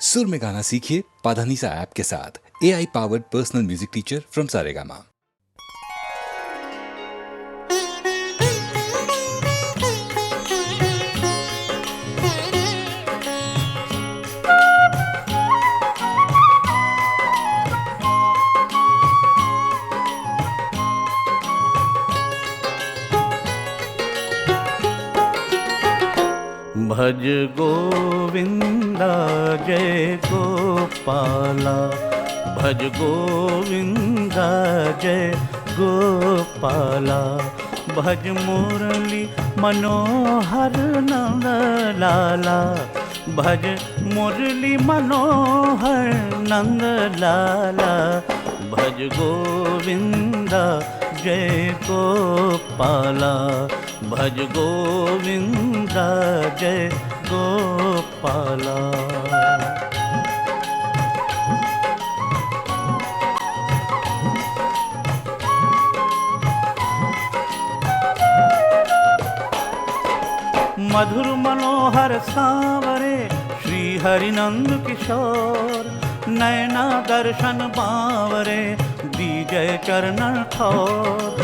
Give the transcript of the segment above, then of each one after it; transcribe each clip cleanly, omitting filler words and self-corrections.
सुर में गाना सीखिए पाधानीसा ऐप के साथ। AI powered personal music teacher from Saregama. भज गोविंदा जय गोपाला, भज गोविंदा जय गोपाला, भज मुरली मनोहर नंद लाला, भज मुरली मनोहर नंद लाला, भज गोविंदा जय गोपाला, भज गोविंदा जय गोपाला। मधुर मनोहर सांवरे श्री हरिनंद किशोर, नैना दर्शन बावरे दीजय चरणन ठोर।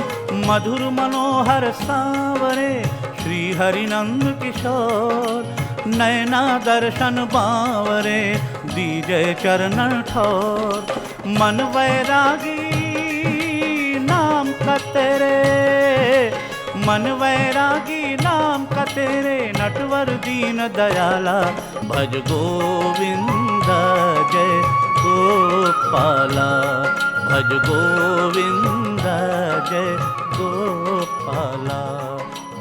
मधुर मनोहर सांवरे श्री हरिनंद किशोर, नैना दर्शन बावरे दीजय चरणन ठोर। मन वैरागी नाम का तेरे, मन वैरागी नाम का तेरे, नटवर दीन दयाला, भज गोविंदा जय गोपाला, भज गोविंदा जय गोपाला,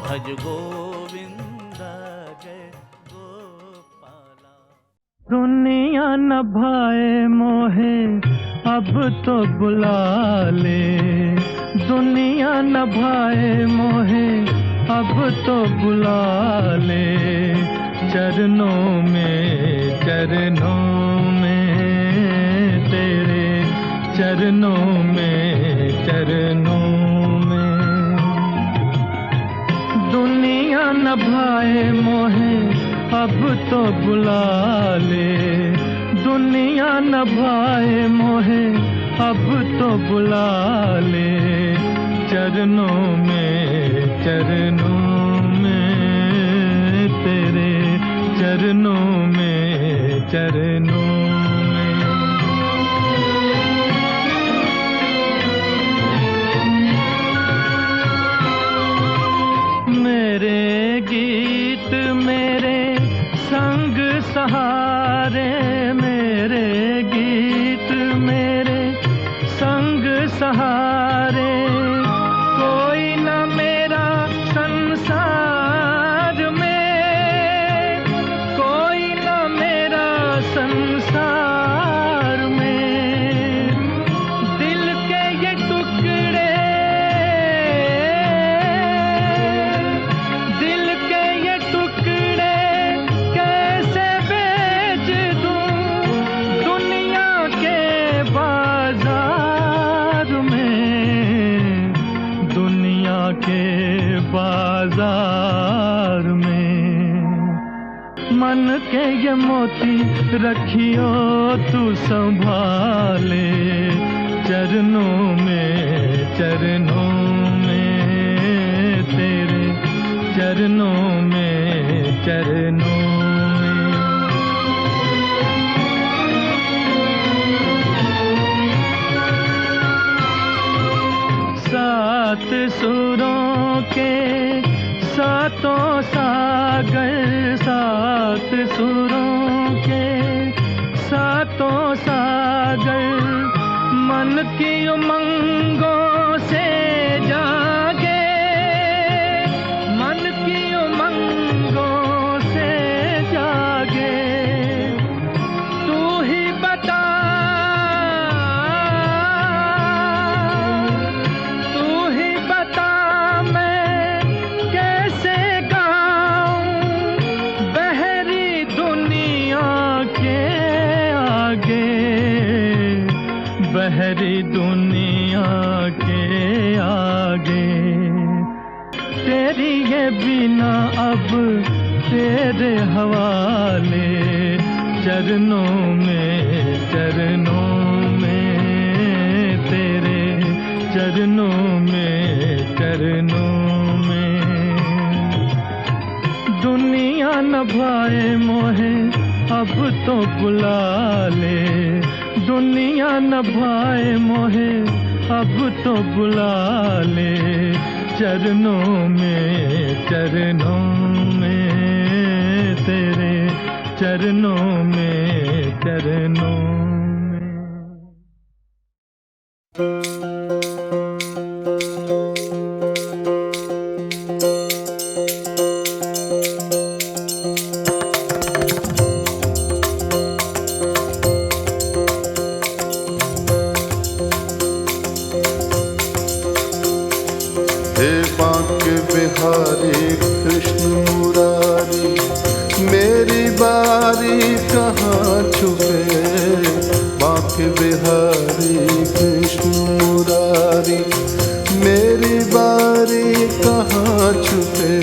भज गोविंदा जय गोपाला। दुनिया न भाए मोहे अब तो बुला ले, दुनिया न भाए मोहे अब तो बुला ले, चरणों में तेरे, चरणों में दुनिया न भाए मोहे अब तो बुला ले, दुनिया न भाए मोहे अब तो बुला ले, चरणों में तेरे, चरणों में मेरे गीत मेरे संग सहारे, मेरे गीत मेरे संग सहारे, कोई न मेरा संसार में, कोई न मेरा संसार में, दिल के ये टुकड़े, दिल के ये टुकड़े कैसे बेच दूं दुनिया के बाजार में, दुनिया के बाजार में। मन के ये मोती रखियो तू संभाले, चरणों में तेरे, चरणों में सात सुरों के सातों सागर, सात सुरों के सातों सागर, मन की उमंगों से जागे, मन की उमंगों से जागे, तू ही बता, तू ही बता मैं कैसे गाऊं बहरी दुनिया के आगे, बहरी दुनिया के आगे। तेरी ये बिना अब तेरे हवाले, चरणों में तेरे चरणों में दुनिया न भाए मोहे अब तो बुला ले, दुनिया न भाए मोहे अब तो बुला ले, चरणों में तेरे चरणों में हे बांके बिहारी कृष्ण मुरारी, मेरी बारी कहाँ छुपे। बांके बिहारी कृष्ण मुरारी, मेरी बारी कहाँ छुपे।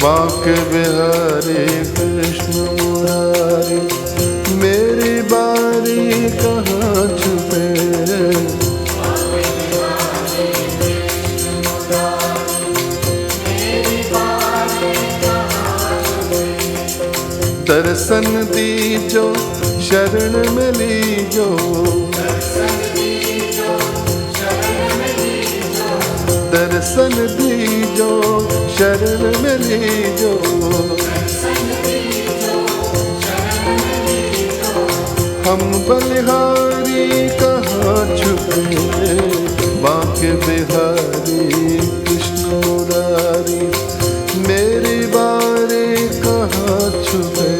बांके बिहारी कृष्ण मुरारी, मेरी बारी कहाँ छुपे। दर्शन दीजो शरण में लीजो, दर्शन दीजो शरण में लीजो। हम बलिहारी कहाँ छुपे। बांके बिहारी कृष्ण मुरारी, मेरी बारी कहाँ छुपे।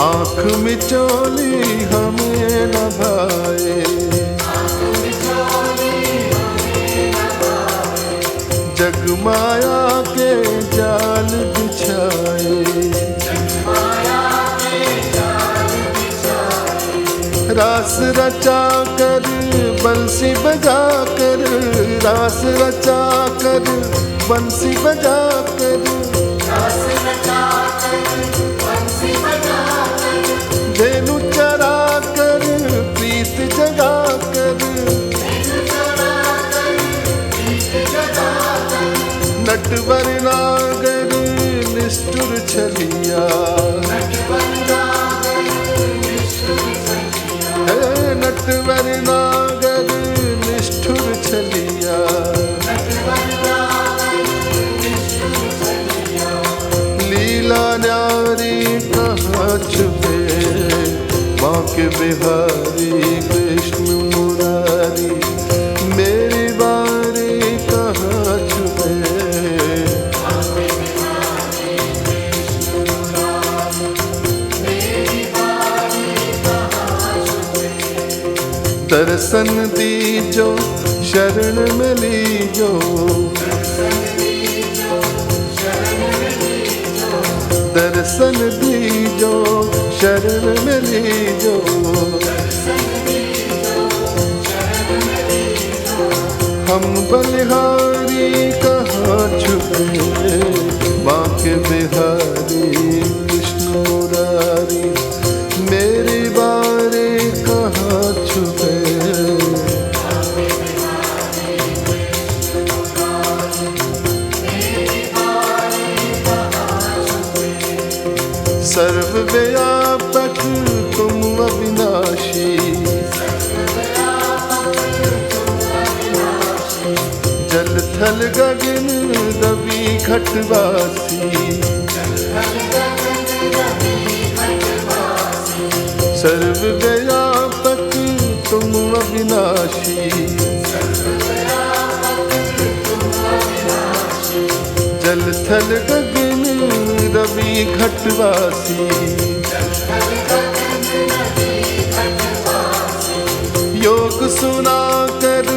आँख मिचौली हमें न भाए, जग माया के जाल बिछाए। रास रचा कर बंसी बजा कर, रास रचा कर बंसी बजा कर, धेनु चरा कर प्रीत जगा कर। नटवर नागर निष्ठुर छलिया, नटवर नागर निष्ठुर छलिया। लीला न्यारी कहाँ छुपे। बांके बिहारी कृष्ण मुरारी, मेरी बारी कहाँ छुपे। दर्शन दीजो शरण में लीजो, दर्शन दीजो शरण में लीजो। हम बलिहारी कहाँ छुपे। बांके बिहारी कृष्ण मुरारी, मेरी बारी कहाँ छुपे। सर्वव्यापक तुम अविनाशी, जल थल गगन रवि घटवासी। सर्वव्यापक तुम अविनाशी, जल थल गगन रवि घटवासी। योग सुना कर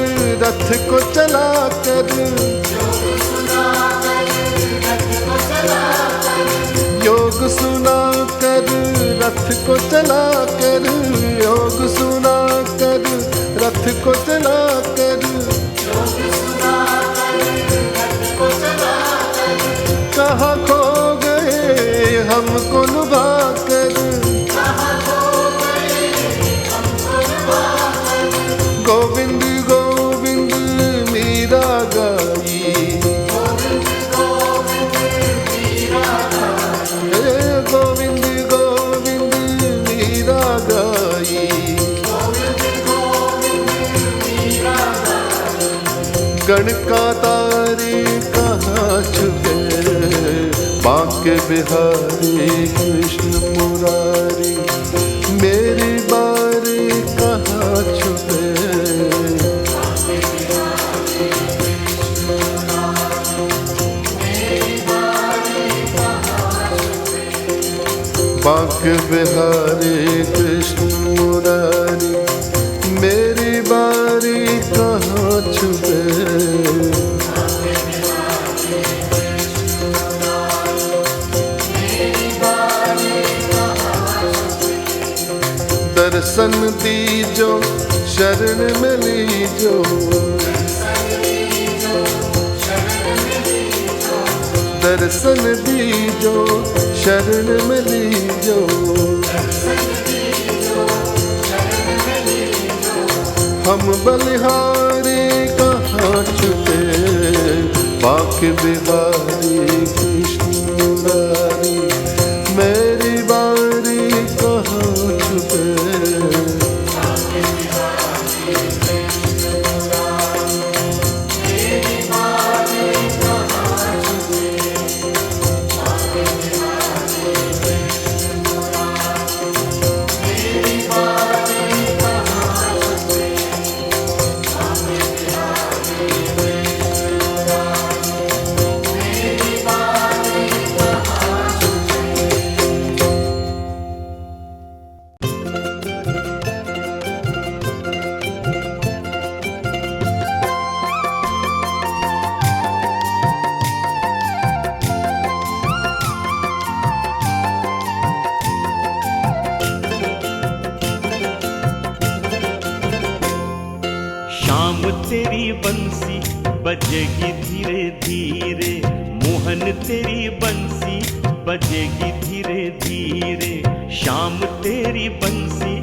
रथ को चला कर, को चला कर, योग सुना कर रथ को चला कर, कहाँ खो गए हमको लुभा कर, गोविंद गोविंद मीरा गाई, गोविंद गोविंद मीरा गाई, गण का तारे कहाँ छुपे, बांके बिहारी कृष्ण मुरारी, मेरी बारी कहाँ छुपे, बांके बिहारी कृष्ण मुरारी, मेरी बारी कहाँ छुपे। दर्शन दीजो शरण में लीजो, दर्शन दीजो शरण में लीजो, हम बलिहारी कहाँ छुपे, बांके बिहारी कृष्ण मुरारी, मेरी बारी कहाँ छुपे। तेरी बंसी बजेगी धीरे धीरे, मोहन तेरी बंसी बजेगी धीरे धीरे, शाम तेरी बंसी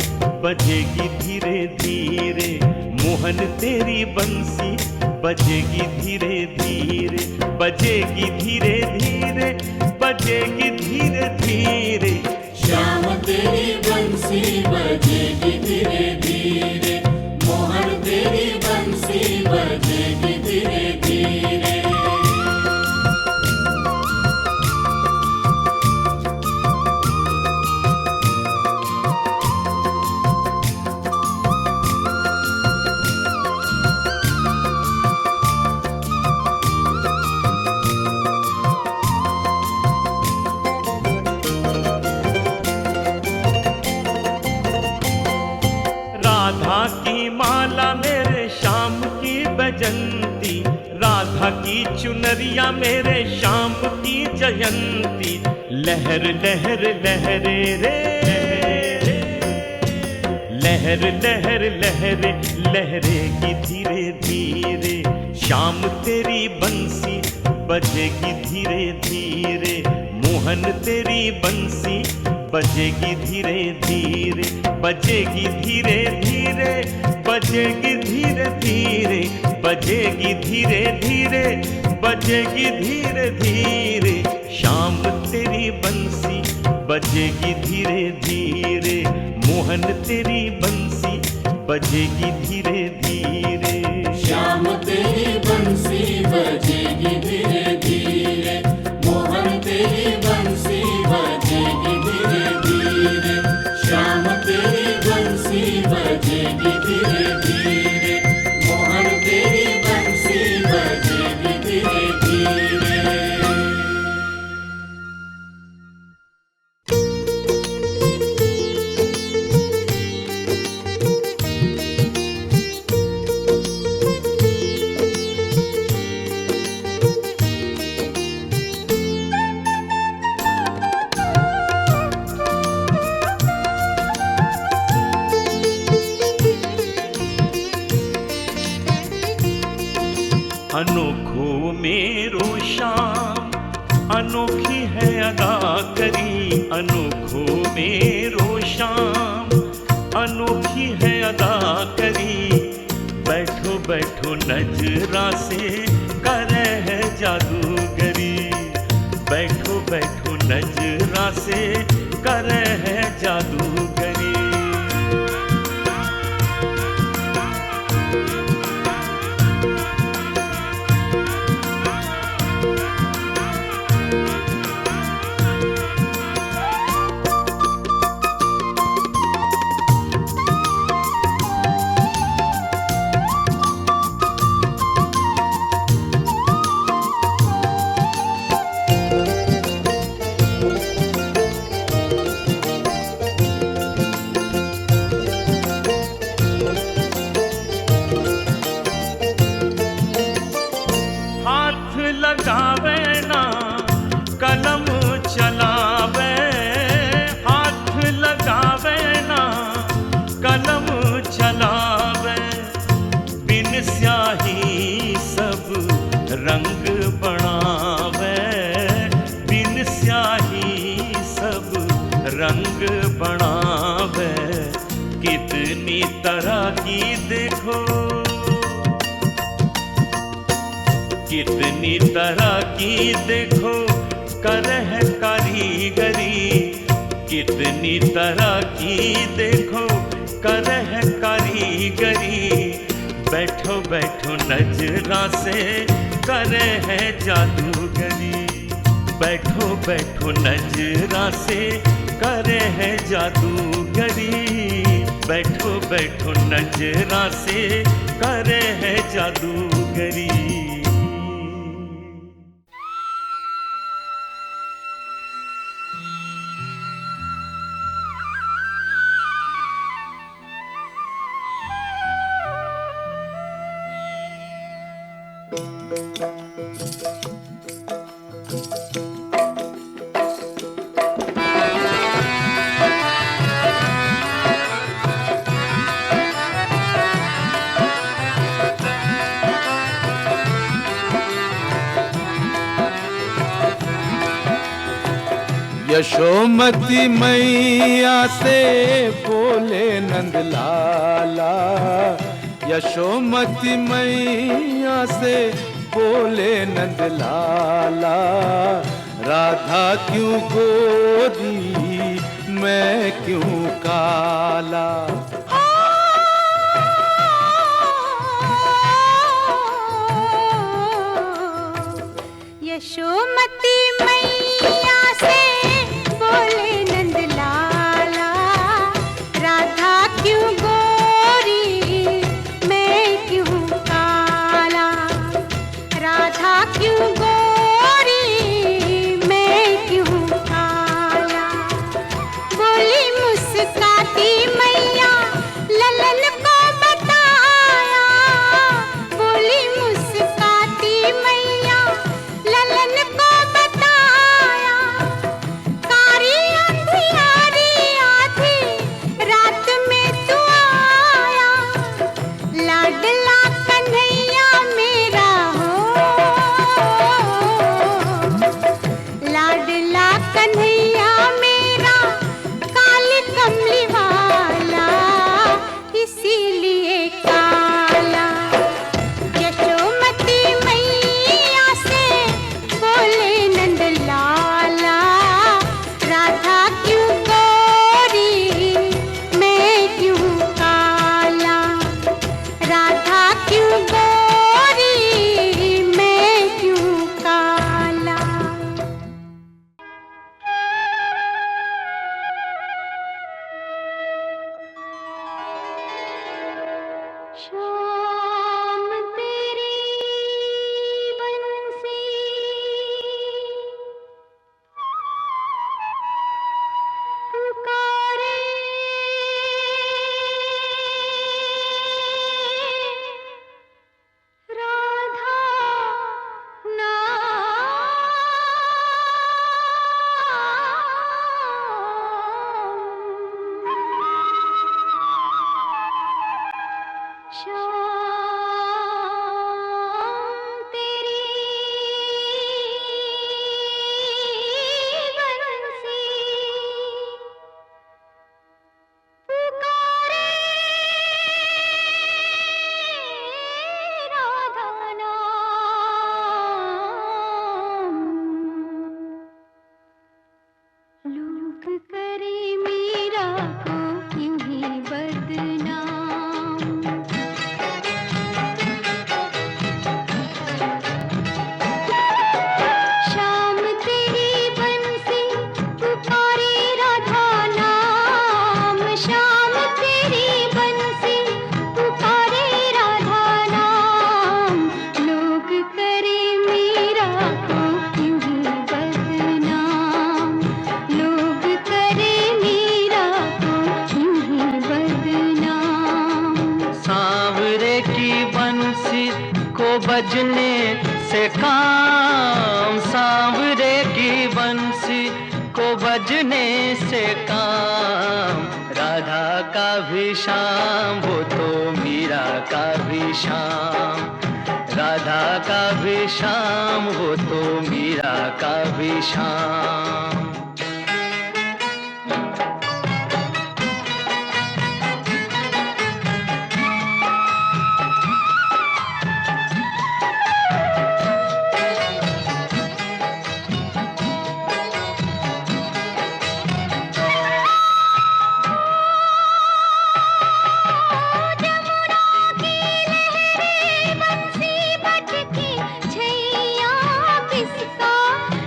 बजेगी धीरे धीरे, मोहन तेरी बंसी बजेगी धीरे धीरे, बजेगी धीरे धीरे, बजेगी धीरे धीरे, श्याम तेरी बंसी बजेगी धीरे धीरे, मोहन तेरी बंसी बजेगी धीरे धीरे। राधा की माला मेरे श्याम की बजंती, राधा की चुनरिया मेरे श्याम की जयंती, लहर लहर लहरे रे, लहर लहर लहरे लहरेगी धीरे धीरे, श्याम तेरी बंसी बजेगी धीरे धीरे, मोहन तेरी बंसी बजेगी धीरे धीरे, बजेगी धीरे धीरे, बजेगी धीरे धीरे, बजेगी धीरे धीरे, बजेगी धीरे धीरे, शाम तेरी बंसी बजेगी धीरे धीरे, मोहन तेरी बंसी बजेगी धीरे धीरे, श्याम तेरी बंसी बजेगी धीरे धीरे, मोहन तेरी बंसी बजेगी धीरे धीरे, श्याम तेरी बंसी बजेगी धीरे धीरे, मोहन तेरी बंसी बजेगी धीरे धीरे। अनोखों मेरो शाम, अनोखी है अदा करी। अनोखों मेरो शाम, अनोखी है अदा करी। बैठो बैठो नजरा से करे है जादूगरी। बैठो बैठो नजरा से करे है जादूगरी। लगावे ना कलम चलावे, हाथ लगावे ना कलम चलावे। बिन स्याही सब रंग बनावे, बिन स्याही सब रंग बनावे। कितनी तरह की देखो, कितनी तरह की देखो कर है कारीगरी। कितनी तरह की देखो कर है कारीगरी। बैठो बैठो नजरा से करे है जादूगरी। बैठो बैठो नजरा से करे है जादूगरी। बैठो बैठो नजरा से करे है जादूगरी। यशोमती मैया से बोले नंदलाला। यशोमती मैया से बोले नंदलाला। राधा क्यों गोरी मैं क्यों काला। यशोमती मैया से बोले नंदलाला। राधा क्यों गोरी मैं क्यों काला। राधा क्यों गोरी मैं क्यों काला। बोली मुस्काती मैया लोग करे मीरा को यूं ही बदनाम। शाम तेरी बंसी पुकारे राधा नाम, शाम तेरी बंसी पुकारे राधा नाम। लोग करे मीरा को यूं ही बदनाम, लोग करे मीरा को यूं ही बदनाम। सांवरे की बंसी को बजने से काम, सांवरे की बंसी को बजने से काम। राधा का भी शाम वो तो मीरा का भी शाम, राधा का भी शाम वो तो मीरा का भी शाम। बंसी बजती छैया किसका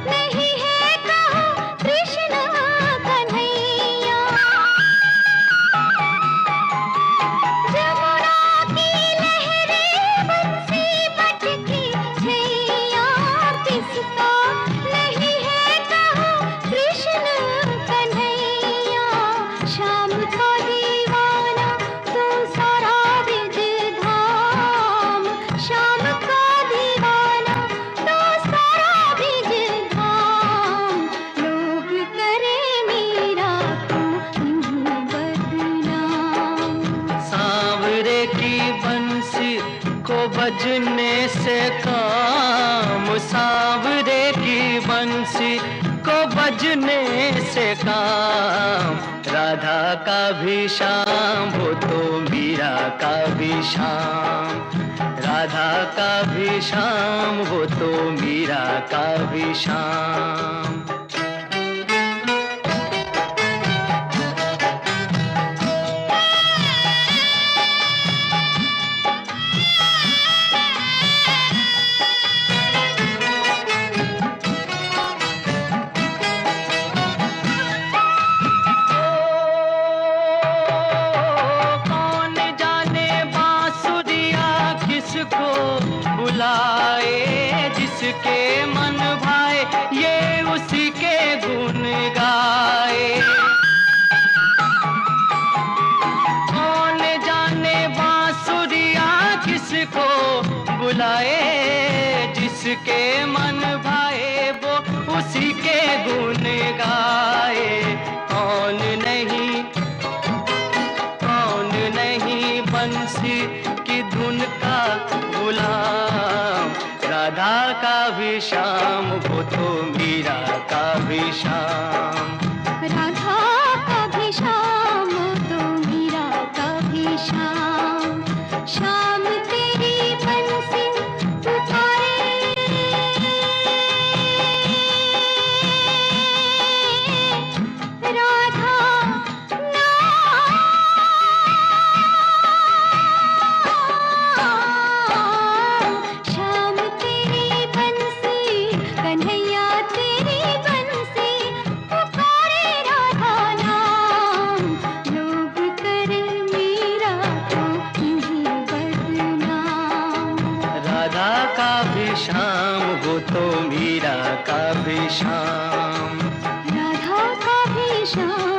नहीं है कहो कृष्ण कन्हैया। जमुना की लहरे बंसी बजती छैया किसका नहीं है कहो कृष्ण कन्हैया। शाम का दीवाना तू सारा ब्रिज धाम, शाम का दीवाना तू सारा ब्रिज धाम। लोग करे मीरा को यूं ही बदनाम। सांवरे की बंसी को बजने से काम, सांवरे की बंसी को बजने से काम। राधा का भी शाम वो तो मीरा का भी शाम, राधा का भी शाम वो तो मीरा का भी शाम। कौन जाने बांसुरिया किसको बुलाए, जिसके मन भाए ये उसी के गुण गाए। कौन जाने बांसुरिया किसको बुलाए, जिसके मन भाए वो उसी के गुण गाए। कौन नहीं बंसी की धुन का गुलाम। राधा का भी शाम वो तो मीरा का भी शाम, राधा का भी शाम तो मीरा का भी शाम। शाम तेरी बंसी पुकारे राधा नाम। शाम तेरी बंसी कन्हैया तेरी बंसी पुकारे राधा नाम। लोग करे मीरा को यूं ही बदनाम। राधा का भी शाम वो तो मीरा का भी शाम। राधा का भी शाम